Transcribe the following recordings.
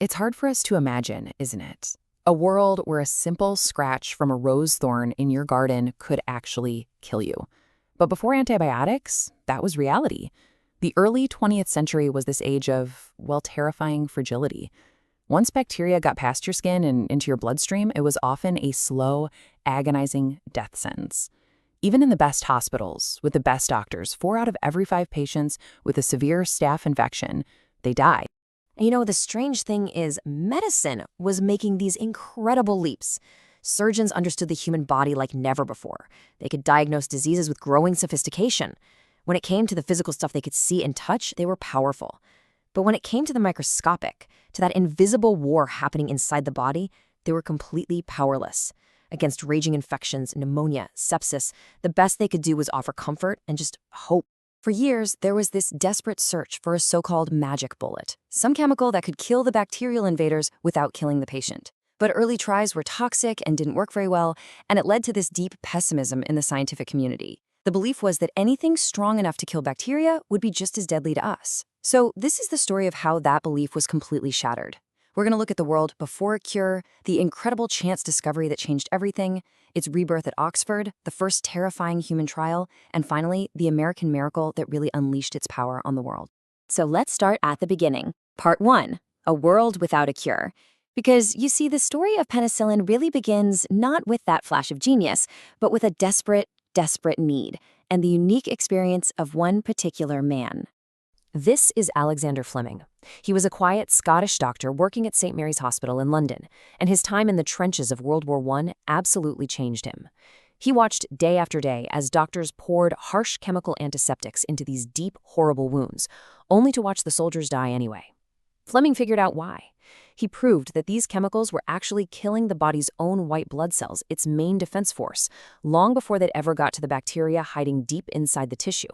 It's hard for us to imagine, isn't it? A world where a simple scratch from a rose thorn in your garden could actually kill you. But before antibiotics, that was reality. The early 20th century was this age of, well, terrifying fragility. Once bacteria got past your skin and into your bloodstream, it was often a slow, agonizing death sentence. Even in the best hospitals, with the best doctors, 4 out of every 5 patients with a severe staph infection, they die. And the strange thing is medicine was making these incredible leaps. Surgeons understood the human body like never before. They could diagnose diseases with growing sophistication. When it came to the physical stuff they could see and touch, they were powerful. But when it came to the microscopic, to that invisible war happening inside the body, they were completely powerless. Against raging infections, pneumonia, sepsis, the best they could do was offer comfort and just hope. For years, there was this desperate search for a so-called magic bullet, some chemical that could kill the bacterial invaders without killing the patient. But early tries were toxic and didn't work very well, and it led to this deep pessimism in the scientific community. The belief was that anything strong enough to kill bacteria would be just as deadly to us. So this is the story of how that belief was completely shattered. We're going to look at the world before a cure, the incredible chance discovery that changed everything, its rebirth at Oxford, the first terrifying human trial, and finally, the American miracle that really unleashed its power on the world. So let's start at the beginning. Part 1, a world without a cure. Because you see, the story of penicillin really begins not with that flash of genius, but with a desperate need, and the unique experience of one particular man. This is Alexander Fleming. He was a quiet Scottish doctor working at St. Mary's Hospital in London, and his time in the trenches of World War I absolutely changed him. He watched day after day as doctors poured harsh chemical antiseptics into these deep, horrible wounds, only to watch the soldiers die anyway. Fleming figured out why. He proved that these chemicals were actually killing the body's own white blood cells, its main defense force, long before they'd ever got to the bacteria hiding deep inside the tissue.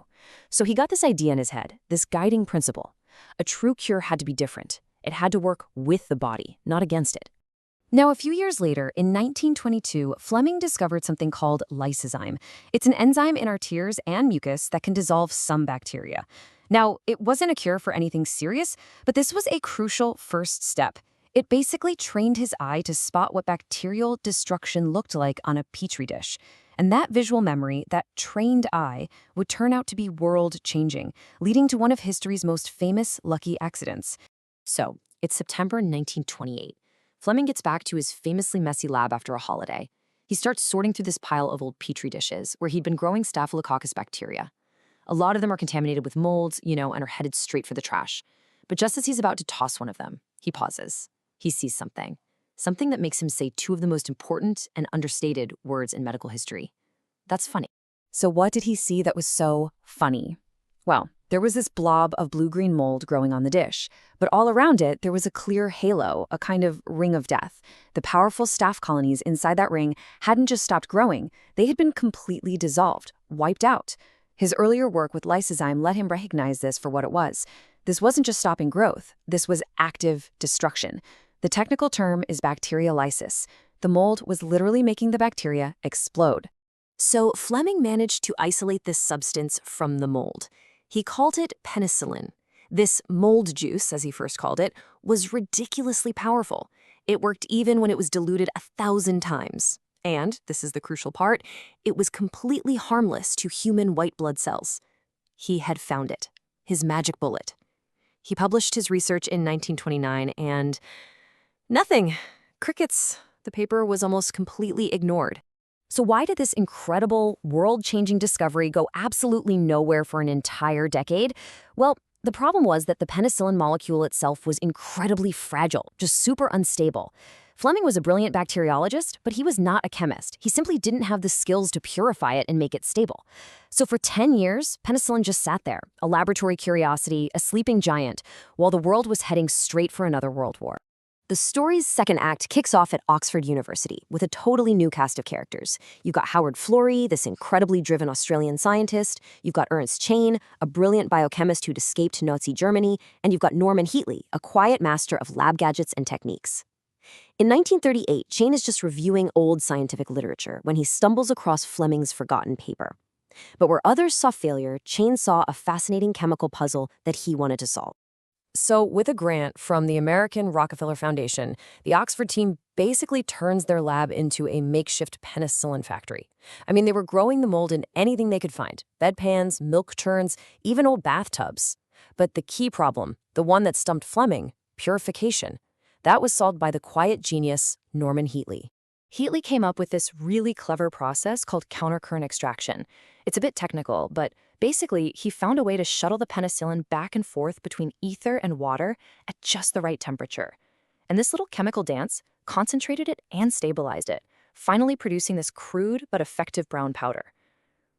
So he got this idea in his head, this guiding principle. A true cure had to be different. It had to work with the body, not against it. Now, a few years later, in 1922, Fleming discovered something called lysozyme. It's an enzyme in our tears and mucus that can dissolve some bacteria. Now, it wasn't a cure for anything serious, but this was a crucial first step. It basically trained his eye to spot what bacterial destruction looked like on a petri dish. And that visual memory, that trained eye, would turn out to be world-changing, leading to one of history's most famous lucky accidents. So, it's September 1928. Fleming gets back to his famously messy lab after a holiday. He starts sorting through this pile of old petri dishes where he'd been growing Staphylococcus bacteria. A lot of them are contaminated with molds, and are headed straight for the trash. But just as he's about to toss one of them, he pauses. He sees something. Something that makes him say 2 of the most important and understated words in medical history. That's funny. So what did he see that was so funny? Well, there was this blob of blue-green mold growing on the dish, but all around it, there was a clear halo, a kind of ring of death. The powerful staph colonies inside that ring hadn't just stopped growing, they had been completely dissolved, wiped out. His earlier work with lysozyme let him recognize this for what it was. This wasn't just stopping growth, this was active destruction. The technical term is bacteriolysis. The mold was literally making the bacteria explode. So Fleming managed to isolate this substance from the mold. He called it penicillin. This mold juice, as he first called it, was ridiculously powerful. It worked even when it was diluted 1,000 times. And, this is the crucial part, it was completely harmless to human white blood cells. He had found it, his magic bullet. He published his research in 1929 and nothing. Crickets. The paper was almost completely ignored. So why did this incredible, world-changing discovery go absolutely nowhere for an entire decade? Well, the problem was that the penicillin molecule itself was incredibly fragile, just super unstable. Fleming was a brilliant bacteriologist, but he was not a chemist. He simply didn't have the skills to purify it and make it stable. So for 10 years, penicillin just sat there, a laboratory curiosity, a sleeping giant, while the world was heading straight for another world war. The story's second act kicks off at Oxford University with a totally new cast of characters. You've got Howard Florey, this incredibly driven Australian scientist. You've got Ernst Chain, a brilliant biochemist who'd escaped to Nazi Germany. And you've got Norman Heatley, a quiet master of lab gadgets and techniques. In 1938, Chain is just reviewing old scientific literature when he stumbles across Fleming's forgotten paper. But where others saw failure, Chain saw a fascinating chemical puzzle that he wanted to solve. So, with a grant from the American Rockefeller Foundation, the Oxford team basically turns their lab into a makeshift penicillin factory. I mean, they were growing the mold in anything they could find: bedpans, milk churns, even old bathtubs. But the key problem, the one that stumped Fleming, purification, that was solved by the quiet genius Norman Heatley. Heatley came up with this really clever process called countercurrent extraction. It's a bit technical, but basically, he found a way to shuttle the penicillin back and forth between ether and water at just the right temperature. And this little chemical dance concentrated it and stabilized it, finally producing this crude but effective brown powder.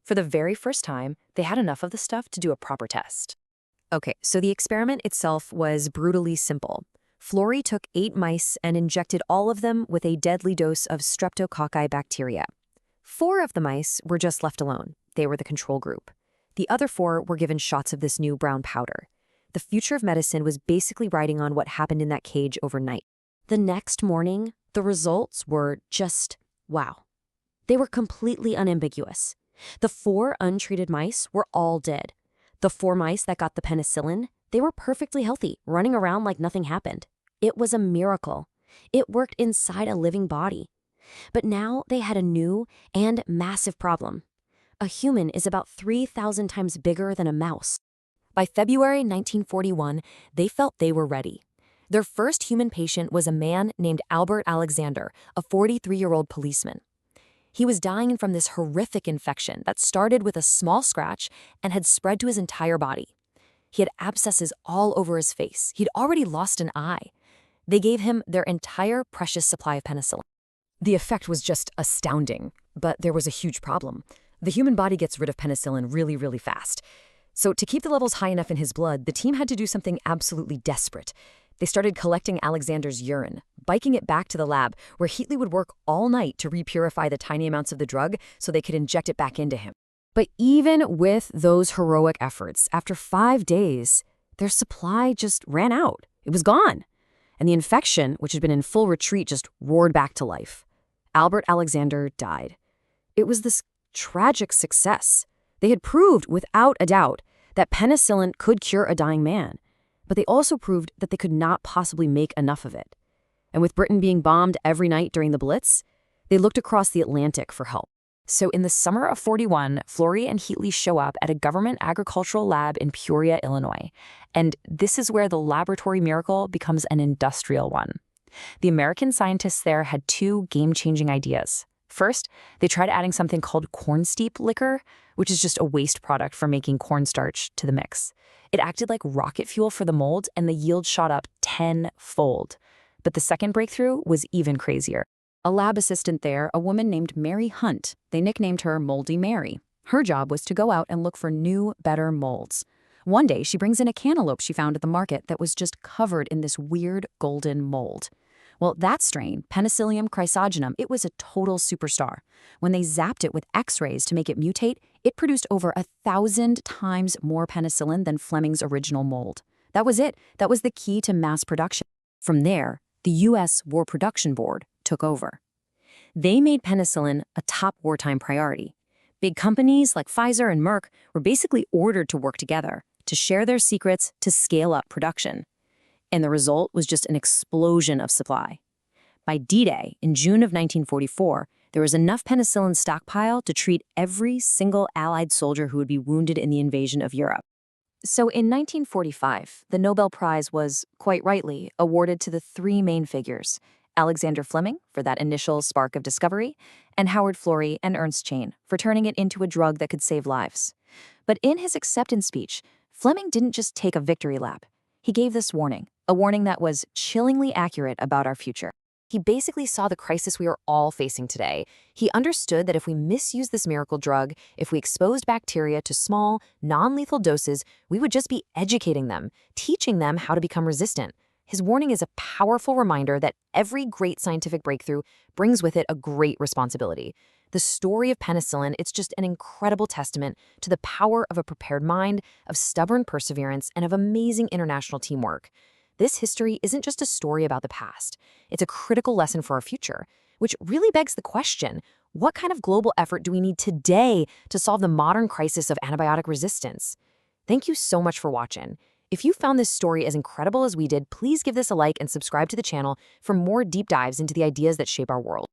For the very first time, they had enough of the stuff to do a proper test. Okay, so the experiment itself was brutally simple. Florey took 8 mice and injected all of them with a deadly dose of streptococci bacteria. 4 of the mice were just left alone. They were the control group. The other 4 were given shots of this new brown powder. The future of medicine was basically riding on what happened in that cage overnight. The next morning, the results were just wow. They were completely unambiguous. The 4 untreated mice were all dead. The 4 mice that got the penicillin, they were perfectly healthy, running around like nothing happened. It was a miracle. It worked inside a living body. But now they had a new and massive problem. A human is about 3,000 times bigger than a mouse. By February 1941, they felt they were ready. Their first human patient was a man named Albert Alexander, a 43-year-old policeman. He was dying from this horrific infection that started with a small scratch and had spread to his entire body. He had abscesses all over his face. He'd already lost an eye. They gave him their entire precious supply of penicillin. The effect was just astounding, but there was a huge problem. The human body gets rid of penicillin really, really fast. So to keep the levels high enough in his blood, the team had to do something absolutely desperate. They started collecting Alexander's urine, biking it back to the lab, where Heatley would work all night to repurify the tiny amounts of the drug so they could inject it back into him. But even with those heroic efforts, after 5 days, their supply just ran out. It was gone. And the infection, which had been in full retreat, just roared back to life. Albert Alexander died. It was this tragic success. They had proved, without a doubt, that penicillin could cure a dying man. But they also proved that they could not possibly make enough of it. And with Britain being bombed every night during the Blitz, they looked across the Atlantic for help. So in the summer of '41, Florey and Heatley show up at a government agricultural lab in Peoria, Illinois. And this is where the laboratory miracle becomes an industrial one. The American scientists there had 2 game-changing ideas. First, they tried adding something called corn steep liquor, which is just a waste product for making cornstarch, to the mix. It acted like rocket fuel for the mold, and the yield shot up 10-fold. But the second breakthrough was even crazier. A lab assistant there, a woman named Mary Hunt, they nicknamed her Moldy Mary. Her job was to go out and look for new, better molds. One day, she brings in a cantaloupe she found at the market that was just covered in this weird golden mold. Well, that strain, Penicillium chrysogenum, it was a total superstar. When they zapped it with X-rays to make it mutate, it produced over 1,000 times more penicillin than Fleming's original mold. That was it. That was the key to mass production. From there, the U.S. War Production Board took over. They made penicillin a top wartime priority. Big companies like Pfizer and Merck were basically ordered to work together, to share their secrets, to scale up production. And the result was just an explosion of supply. By D-Day, in June of 1944, there was enough penicillin stockpile to treat every single Allied soldier who would be wounded in the invasion of Europe. So in 1945, the Nobel Prize was, quite rightly, awarded to the 3 main figures: Alexander Fleming for that initial spark of discovery, and Howard Florey and Ernst Chain for turning it into a drug that could save lives. But in his acceptance speech, Fleming didn't just take a victory lap. He gave this warning, a warning that was chillingly accurate about our future. He basically saw the crisis we are all facing today. He understood that if we misused this miracle drug, if we exposed bacteria to small, non-lethal doses, we would just be educating them, teaching them how to become resistant. His warning is a powerful reminder that every great scientific breakthrough brings with it a great responsibility. The story of penicillin, it's just an incredible testament to the power of a prepared mind, of stubborn perseverance, and of amazing international teamwork. This history isn't just a story about the past. It's a critical lesson for our future, which really begs the question, what kind of global effort do we need today to solve the modern crisis of antibiotic resistance? Thank you so much for watching. If you found this story as incredible as we did, please give this a like and subscribe to the channel for more deep dives into the ideas that shape our world.